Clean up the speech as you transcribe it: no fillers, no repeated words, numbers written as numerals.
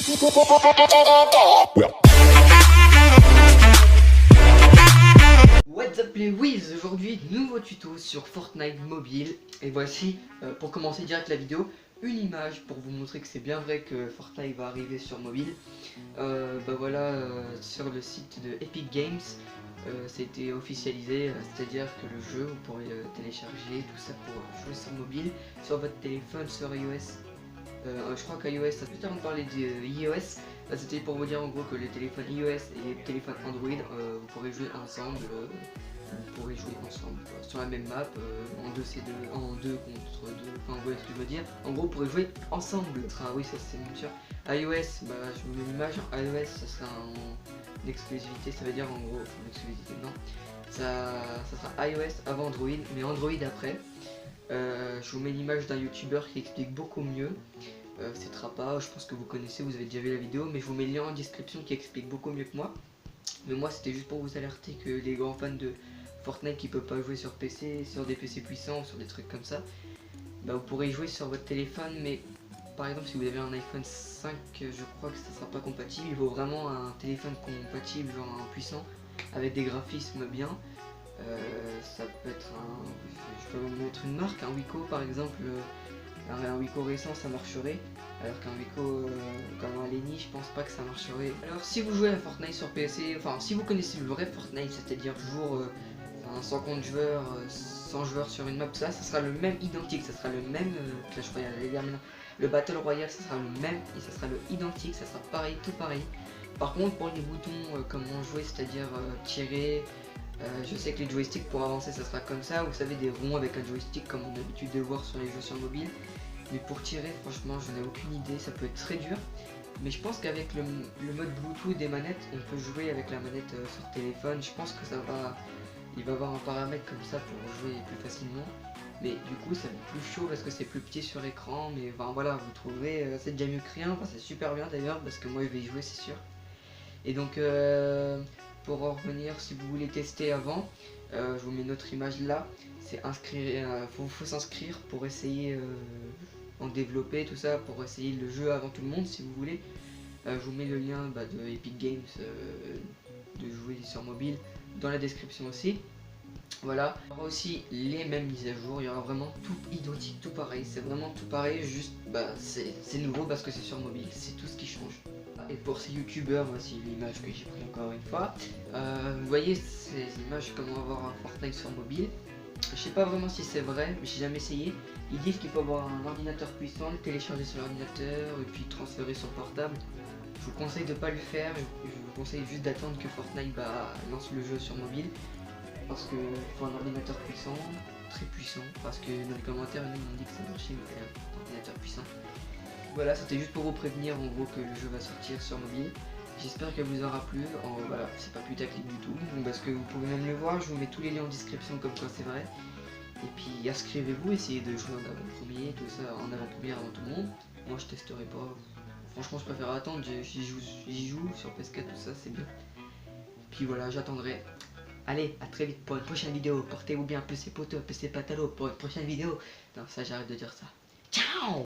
What's up les whiz, aujourd'hui nouveau tuto sur Fortnite mobile. Et voici, pour commencer direct la vidéo, une image pour vous montrer que c'est bien vrai que Fortnite va arriver sur mobile. Sur le site de Epic Games, c'était officialisé, c'est-à-dire que le jeu, vous pourrez le télécharger, tout ça pour jouer sur mobile, sur votre téléphone, sur iOS. Je crois qu'iOS, ça plus tard on parlait d'iOS, c'était pour vous dire en gros que les téléphones iOS et les téléphones Android, vous pourrez jouer ensemble, sur la même map, en 2C2, en 2 contre 2, enfin vous voyez ce que je veux dire. En gros, vous pourrez jouer ensemble. Oui, ça c'est bien sûr. iOS, je vous mets l'image, iOS ça sera en exclusivité, ça veut dire en gros, enfin l'exclusivité non, ça sera iOS avant Android, mais Android après. Je vous mets l'image d'un youtubeur qui explique beaucoup mieux. C'est Trappa, je pense que vous connaissez, vous avez déjà vu la vidéo, mais je vous mets le lien en description qui explique beaucoup mieux que moi. Mais moi c'était juste pour vous alerter que les grands fans de Fortnite qui peuvent pas jouer sur PC, sur des PC puissants, sur des trucs comme ça, vous pourrez jouer sur votre téléphone, mais par exemple si vous avez un iPhone 5, je crois que ça sera pas compatible. Il faut vraiment un téléphone compatible, genre un puissant, avec des graphismes bien. Ça peut être je peux vous mettre une marque, un Wiko par exemple, un Wiko récent ça marcherait, alors qu'un Wiko comme un Lenny je pense pas que ça marcherait. Alors si vous jouez à Fortnite sur PC, enfin si vous connaissez le vrai Fortnite, c'est-à-dire toujours sans compte joueurs, 100 joueurs sur une map, ça sera le même identique, ça sera le même Clash Royale, allez dire maintenant, le Battle Royale ça sera le même et ça sera le identique, ça sera pareil, tout pareil. Par contre pour les boutons comment jouer, c'est-à-dire tirer, je sais que les joysticks pour avancer ça sera comme ça, vous savez, des ronds avec un joystick comme on a l'habitude de voir sur les jeux sur mobile. Mais pour tirer franchement je n'ai aucune idée, ça peut être très dur. Mais je pense qu'avec le mode Bluetooth des manettes, on peut jouer avec la manette sur téléphone. Je pense que il va avoir un paramètre comme ça pour jouer plus facilement. Mais du coup ça va être plus chaud parce que c'est plus petit sur écran. Mais enfin voilà, vous trouverez, c'est déjà mieux que rien, enfin, c'est super bien d'ailleurs parce que moi je vais y jouer c'est sûr. Et donc pour en revenir, si vous voulez tester avant, je vous mets notre image là. C'est inscrire, faut s'inscrire pour essayer en développer tout ça, pour essayer le jeu avant tout le monde si vous voulez. Je vous mets le lien de Epic Games de jouer sur mobile dans la description aussi. Voilà, il y aura aussi les mêmes mises à jour, il y aura vraiment tout identique, tout pareil, c'est vraiment tout pareil, juste c'est nouveau parce que c'est sur mobile, c'est tout ce qui change. Et pour ces youtubeurs, voici l'image que j'ai pris encore une fois. Vous voyez ces images comment avoir un Fortnite sur mobile. Je sais pas vraiment si c'est vrai, mais j'ai jamais essayé. Ils disent qu'il faut avoir un ordinateur puissant, le télécharger sur l'ordinateur et puis transférer sur portable. Je vous conseille de pas le faire, je vous conseille juste d'attendre que Fortnite lance le jeu sur mobile. Parce qu'il faut un ordinateur puissant, très puissant, parce que dans les commentaires ils m'ont dit que ça marchait mais un ordinateur puissant. Voilà, c'était juste pour vous prévenir en gros que le jeu va sortir sur mobile. J'espère qu'elle vous aura plu. Voilà, c'est pas putaclic du tout, parce que vous pouvez même le voir, je vous mets tous les liens en description comme quoi c'est vrai. Et puis inscrivez-vous, essayez de jouer en avant-première, tout ça, en avant-première avant tout le monde. Moi je testerai pas, franchement je préfère attendre, j'y joue sur PS4 tout ça, c'est bien. Puis voilà, j'attendrai. Allez, à très vite pour une prochaine vidéo. Portez-vous bien, PC poto, PC patalo pour une prochaine vidéo. Non, ça j'arrête de dire ça. Ciao!